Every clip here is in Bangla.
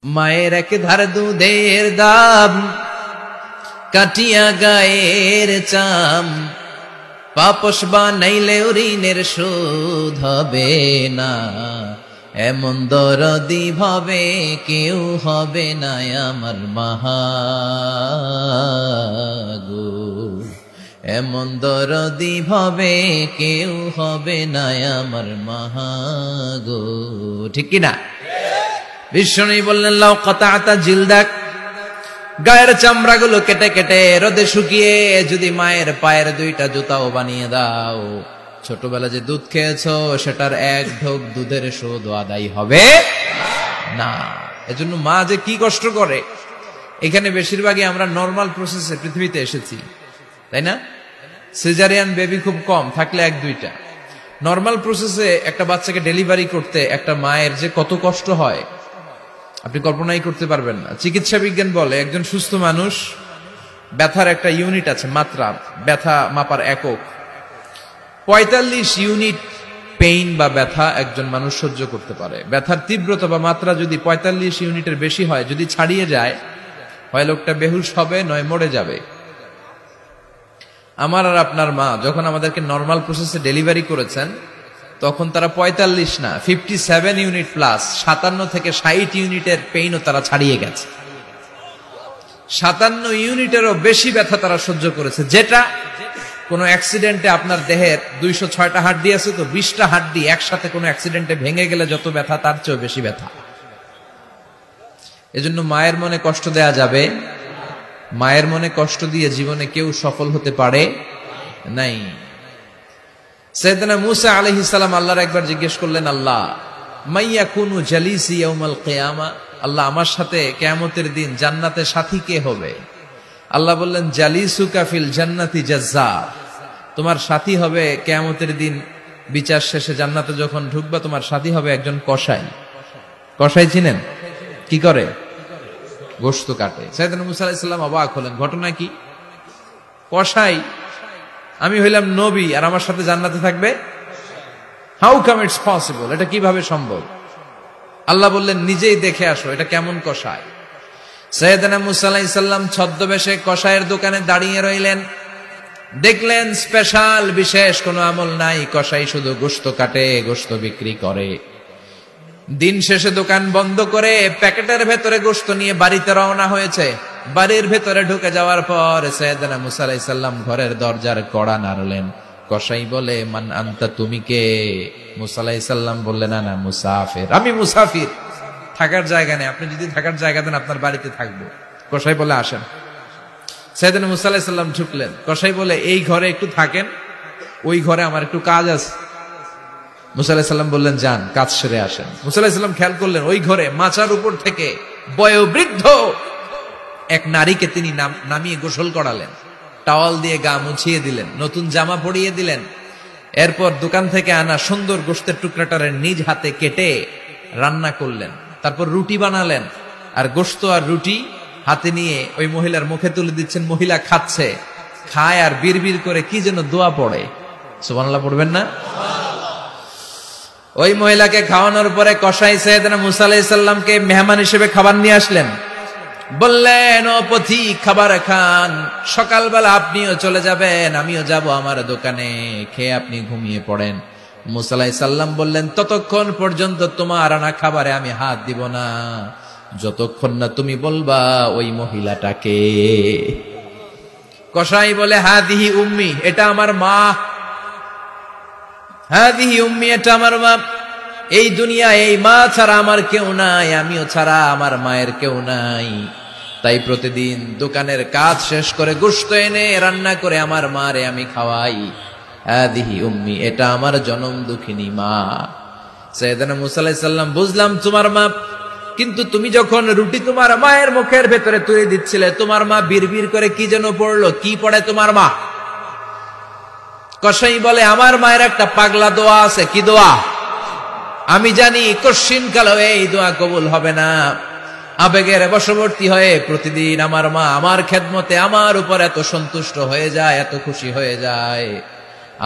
মায়ের এক ধার দুধের দাম কাটিয়া গায়ের চাম পাপস বানাইলেও ঋণের শোধ হবে না। এমন দরদি ভাবে কেউ হবে না আমার মাহাগো, এমন দরদি ভাবে কেউ হবে না আমার মাহাগো। ঠিক কিনা? বিষ্ণু বললেন লাউ কাতাতা জিলদাক, গায়ের চামড়াগুলো কেটে কেটে রোদে শুকিয়ে যদি মায়ের পায়ের দুইটা জুতাও বানিয়ে দাও, ছোটবেলা যে দুধ খেয়েছো সেটার এক ঢোক দুধের শোধ আদায় হবে না। এজন্য মা যে কি কষ্ট করে। এখানে বেশিরভাগই আমরা নর্মাল প্রসেসে পৃথিবীতে এসেছি, তাই না? সিজারিয়ান বেবি খুব কম, থাকলে এক দুইটা। নর্মাল প্রসেসে একটা বাচ্চাকে ডেলিভারি করতে একটা মায়ের যে কত কষ্ট হয় আপনি কল্পনাই করতে পারবেন না। চিকিৎসা বিজ্ঞান বলে একজন সুস্থ মানুষ ব্যথার একটা ইউনিট আছে, মাত্রা, ব্যথা মাপার একক। ৪৫ ইউনিট পেইন বা ব্যথা একজন মানুষ সহ্য করতে পারে। ব্যথার তীব্রতা বা মাত্রা যদি ৪৫ ইউনিটের বেশি হয়, যদি ছাড়িয়ে যায়, হয় লোকটা বেহুশ হবে নয় মরে যাবে। আমার আর আপনার মা যখন আমাদেরকে নর্মাল প্রসেসে ডেলিভারি করেছেন তখন তারা ৪৫ না 57 ইউনিট প্লাস ৫৭ থেকে ৬০ ইউনিটের পেইনও তারা ছাড়িয়ে গেছে। ৫৭ ইউনিটেরও বেশি ব্যথা তারা সহ্য করেছে, যেটা কোনো অ্যাক্সিডেন্টে আপনার দেহের ২০৬টা হাড্ডি আছে তো ২০টা হাড্ডি একসাথে কোনো অ্যাক্সিডেন্টে ভেঙে গেলে যত ব্যথা তার চেয়েও বেশি ব্যথা। এজন্য মায়ের মনে কষ্ট দেয়া যাবে? মায়ের মনে কষ্ট দিয়ে জীবনে কেউ সফল হতে পারে নাই। সাইয়েদনা মূসা আলাইহিস সালাম আল্লাহর একবার জিজ্ঞেস করলেন, আল্লাহ মাইয়াকুনু জালিসি ইয়াউমাল কিয়ামা, আল্লাহ আমার সাথে কিয়ামতের দিন জান্নাতে সাথী কে হবে? আল্লাহ বললেন, জালিসুকা ফিল জান্নাতি জাজ্জার, তোমার সাথী হবে কিয়ামতের দিন বিচার শেষে জান্নাতে যখন ঢুকবা তোমার সাথী হবে একজন কসাই। কসাই চিনেন? কি করে? গোশত কাটে। সাইয়েদনা মূসা আলাইহিস সালাম অবাক হলেন, ঘটনা কি? কসাই, আমি হইলাম নবী আর আমার সাথে জান্নাতে থাকবে? হাউ কাম ইটস পসিবল, এটা কিভাবে সম্ভব? আল্লাহ বললেন, নিজেই দেখে আসো এটা কেমন কসাই। সাইয়েদনা মূসা আলাইহিস সালাম ছদ্মবেশে কসাইয়ের দোকানে দাঁড়িয়ে রইলেন। দেখলেন স্পেশাল বিশেষ কোনো আমল নাই, কসাই শুধু গোশত কাটে, গোশত বিক্রি করে। দিন শেষে দোকান বন্ধ করে প্যাকেটের ভেতরে গোশত নিয়ে বাড়িতে রওনা হয়েছে। বাড়ির ভেতরে ঢুকে যাওয়ার পর সাইয়েদনা মূসা আলাইহিস সালাম ঘরের দরজার কড়া নাড়লেন। কসাই বলে, মান আনতা, তুমি কে? মূসা আলাইহিস সালাম বললেন, আনা মুসাফির, আমি মুসাফির, থাকার জায়গা নেই, আপনি যদি থাকার জায়গা দেন আপনার বাড়িতে থাকবো। কসাই বলে, আসেন। সাইয়েদনা মূসা আলাইহিস সালাম ঢুকলেন। কসাই বলে, এই ঘরে একটু থাকেন, ওই ঘরে আমার একটু কাজ আছে। মূসা আলাইহিস সালাম বললেন, যান, কাজ সেরে আসেন। মূসা আলাইহিস সালাম খেয়াল করলেন ওই ঘরে মাচার উপর থেকে বয়োবৃদ্ধ এক নারীকে তিনি নামিয়ে গোসল করালেন, টাওয়াল দিয়ে গা মুছিয়ে দিলেন, নতুন জামা পরিয়ে দিলেন। এরপর দোকান থেকে আনা সুন্দর গোশতের টুকরাটারে নিজ হাতে কেটে রান্না করলেন। তারপর রুটি বানালেন আর গোশত আর রুটি হাতে নিয়ে ওই মহিলার মুখে তুলে দিচ্ছেন। মহিলা খাচ্ছে, খায় আর বিড়বিড় করে কি যেন দোয়া পড়ে। সুবহানাল্লাহ পড়বেন না? ওই মহিলাকে খাওয়ানোর পরে কসাই সাইয়েদনা মূসা আলাইহিস সালামকে মেহমান হিসেবে খাবার নিয়ে আসলেন। বললেন, ও পথিক, খাবার খান, সকালবেলা আপনিও চলে যাবেন, আমিও যাব আমার দোকানে, খেয়ে আপনি ঘুমিয়ে পড়েন। মূসা আলাইহিস সালাম বললেন, ততক্ষণ পর্যন্ত তোমার আনা খাবারে আমি হাত দিব না যতক্ষণ না তুমি বলবা ওই মহিলাটাকে। কসাই বলে, হাদিহি উম্মি, এটা আমার মা। হাদিহি উম্মি, এটা আমার মা। এই দুনিয়া এই মা ছাড়া আমার কেউ নাই, আমিও ছাড়া আমার মায়ের কেউ নাই। তাই প্রতিদিন দোকানের কাজ শেষ করে গোশত এনে রান্না করে আমার মারে আমি খাওয়াই। হাদিহি উম্মি, এটা আমার জনম দুঃখিনী মা। সাইয়েদনা মূসা আলাইহিস সালাম, বুঝলাম তোমার মা, কিন্তু তুমি যখন রুটি তোমার মায়ের মুখের ভেতরে তুলে দিচ্ছিলে তোমার মা বিড়বিড় করে কি যেন পড়লো, কি পড়ে তোমার মা? কসাই বলে, আমার মায়ের একটা পাগলা দোয়া আছে। কি দোয়া? আমি জানি কশিন কালো এই দোয়া কবুল হবে না। আবেগের বশবর্তী হয়ে প্রতিদিন আমার মা আমার খেদমতে আমার উপর এত সন্তুষ্ট হয়ে যায়, এত খুশি হয়ে যায়।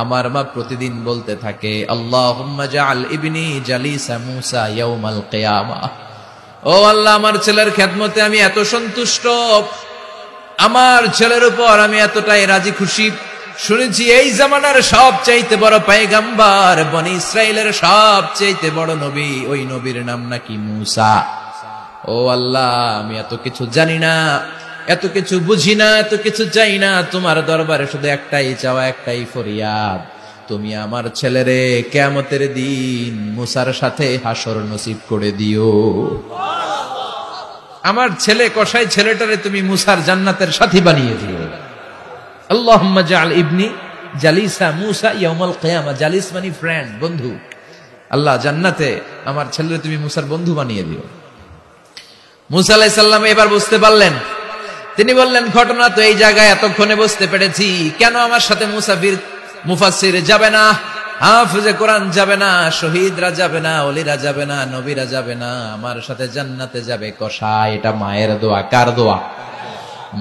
আমার মা প্রতিদিন বলতে থাকে, আল্লাহুম্মা জাআল ইবনি জালিসা মূসা ইয়াউমাল কিয়ামা, ও ও আল্লাহ, আমার ছেলের খেদমতে আমি এত সন্তুষ্ট, আমার ছেলের উপর আমি এতটাই রাজি খুশি। শুনেছি এই জামানার সবচাইতে বড় পয়গম্বর, বনি ইসরাইলের সবচাইতে বড় নবী, ওই নবীর নাম নাকি মূসা। ও আল্লাহ, আমি এত কিছু জানি না, এত কিছু বুঝি না, এত কিছু চাই না, তোমার দরবারে শুধু একটাই চাওয়া, একটাই ফরিয়াদ, তুমি আমার ছেলেরে কিয়ামতের দিন মূসার সাথে হাসর নসিব করে দিও। আমার ছেলে কসাই ছেলেটারে তুমি মূসার জান্নাতের সাথী বানিয়ে দিও। আল্লাহুম্মা জাআল ইবনি জালিসা মূসা ইয়াউমাল কিয়ামা। জালিস মানে ফ্রেন্ড, বন্ধু। আল্লাহ, জান্নাতে আমার ছেলেরে তুমি মূসার বন্ধু বানিয়ে দিও। মূসা আলাইহিস সালাম এবার বুঝতে পারলেন। তিনি বললেন, ঘটনা তো এই জায়গায় এতক্ষণে বুঝতে পেরেছি, কেন আমার সাথে মুফাসসির যাবে না, হাফেজে কোরআন যাবে না, শহীদরা যাবে না, ওলিরা যাবে না, নবীরা যাবে না, আমার সাথে জান্নাতে যাবে কসাই। এটা মায়ের দোয়া। কার দোয়া?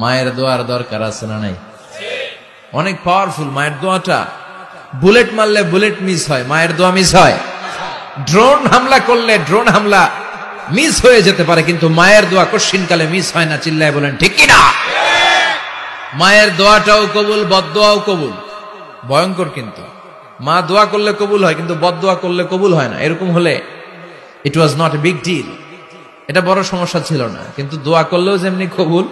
মায়ের দোয়ার দরকার আছে না নাই? অনেক পাওয়ারফুল মায়ের দোয়াটা। বুলেট মারলে বুলেট মিস হয়, মায়ের দোয়া মিস হয়? ড্রোন হামলা করলে ড্রোন হামলা মিস হয়ে যেতে পারে, কিন্তু মায়ের দোয়া কশিনকালে মিস হয় না। চিল্লায় বলেন ঠিক কিনা? মায়ের দোয়াটাও কবুল, বদদোয়াও কবুল। ভয়ঙ্কর, কিন্তু মা দোয়া করলে কবুল হয়, কিন্তু বদদোয়া করলে কবুল হয় না। এরকম হলে it was not a big deal, এটা বড় সমস্যা ছিল না। কিন্তু দোয়া করলেও যেমনি কবুল,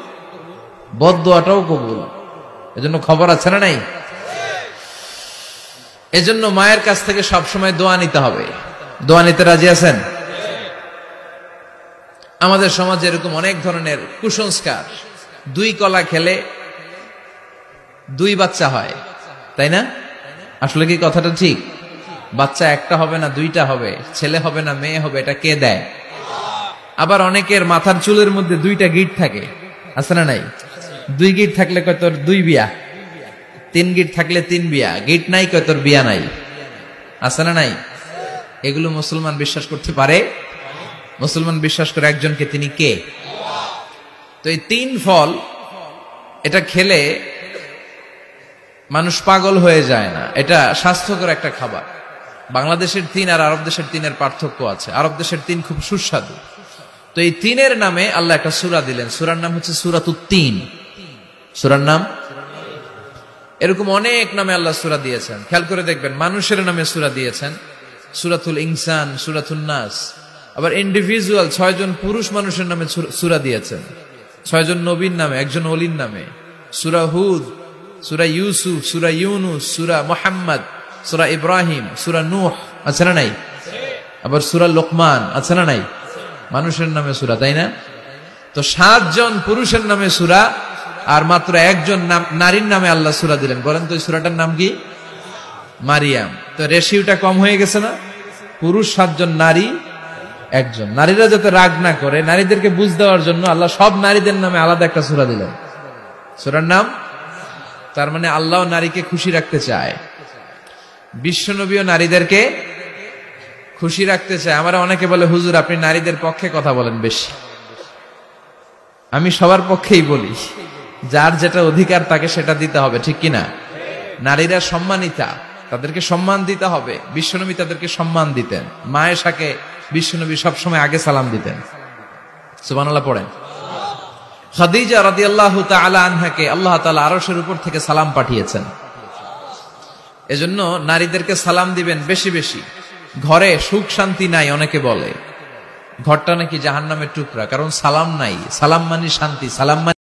বদদোয়াটাও কবুল। এজন্য খবর আছে না নাই? এজন্য মায়ের কাছ থেকে সবসময় দোয়া নিতে হবে। দোয়া নিতে রাজি আছেন? আমাদের সমাজে এরকম অনেক ধরনের কুসংস্কার। 2 কলা খেলে 2 বাচ্চা হয়, তাই না? আসলে কি কথাটা ঠিক? বাচ্চা একটা হবে না, 2টা হবে, ছেলে হবে না মেয়ে হবে, এটা কে দেয়? আবার অনেকের মাথার চুলের মধ্যে 2টা গিট থাকে, আছে না নাই? 2 গিট থাকলে কয় তোর 2 বিয়া, 3 গিট থাকলে 3 বিয়া, গিট নাই কয় তোর বিয়া নাই, আছে না নাই? এগুলো মুসলমান বিশ্বাস করতে পারে? মুসলমান বিশ্বাস করে একজনকে, তিনি কে? তো এই 3 ফল, এটা খেলে মানুষ পাগল হয়ে যায় না, এটা স্বাস্থ্যকর একটা খাবার। বাংলাদেশের 3 আর আরব দেশের 3-এর পার্থক্য আছে। আরব দেশের 3 খুব সুস্বাদু। তো এই 3-এর নামে আল্লাহ একটা সূরা দিলেন। সূরার নাম হচ্ছে সূরাতুত তিন। সূরার নাম এরকম অনেক নামে আল্লাহ সূরা দিয়েছেন। খেয়াল করে দেখবেন, মানুষের নামে সূরা দিয়েছেন, সূরাতুল ইনসান, সূরাতুন নাস। আবার ইন্ডিভিজুয়াল 6 জন পুরুষ মানুষের নামে সূরা দিয়েছেন, 6 জন নবীর নামে, 1 জন ওলির নামে। সূরা হুদ, সূরা ইউসুফ, সূরা ইউনুস, সূরা মুহাম্মদ, সূরা ইব্রাহিম, সূরা নূহ, আছে না নাই? আবার সূরা লোকমান, আছে না নাই? মানুষের নামে সূরা, তাই না? তো 7 জন পুরুষের নামে সূরা, আর মাত্র 1 জন নারীর নামে আল্লাহ সূরা দিলেন। বলেন তো এই সূরাটার নাম কি? মারিয়াম। তো রেশিওটা কম হয়ে গেছে না? পুরুষ 7 জন, নারী 1 জন। নারীরা যাতে রাগ না করে, নারীদেরকে বুঝ দেওয়ার জন্য আল্লাহ সব নারীদের নামে আলাদা একটা সূরা দিলেন। সূরার নাম, তার মানে আল্লাহ নারীকে খুশি রাখতে চায়, বিশ্বনবীও নারীদেরকে খুশি রাখতে চায়। আমরা অনেকে বলে, হুজুর আপনি নারীদের পক্ষে কথা বলেন বেশি। আমি সবার পক্ষেই বলি, যার যেটা অধিকার তাকে সেটা দিতে হবে, ঠিক কিনা? নারীরা সম্মানিতা, তাদেরকে সম্মান দিতে হবে। বিশ্বনবী তাদেরকে সম্মান দিতেন। মা আয়েশাকে বিশ্বনবী সবসময় আগে সালাম দিতেন। সুবহানাল্লাহ পড়েন। খাদিজা রাদিয়াল্লাহু তাআলা আনহাকে আল্লাহ তাআলা আরশের উপর থেকে সালাম পাঠিয়েছেন। এজন্য নারীদেরকে সালাম দিবেন বেশি বেশি। ঘরে সুখ শান্তি নাই, অনেকে বলে ঘরটা নাকি জাহান্নামের টুকরা, কারণ সালাম নাই। সালাম মানে শান্তি, সালাম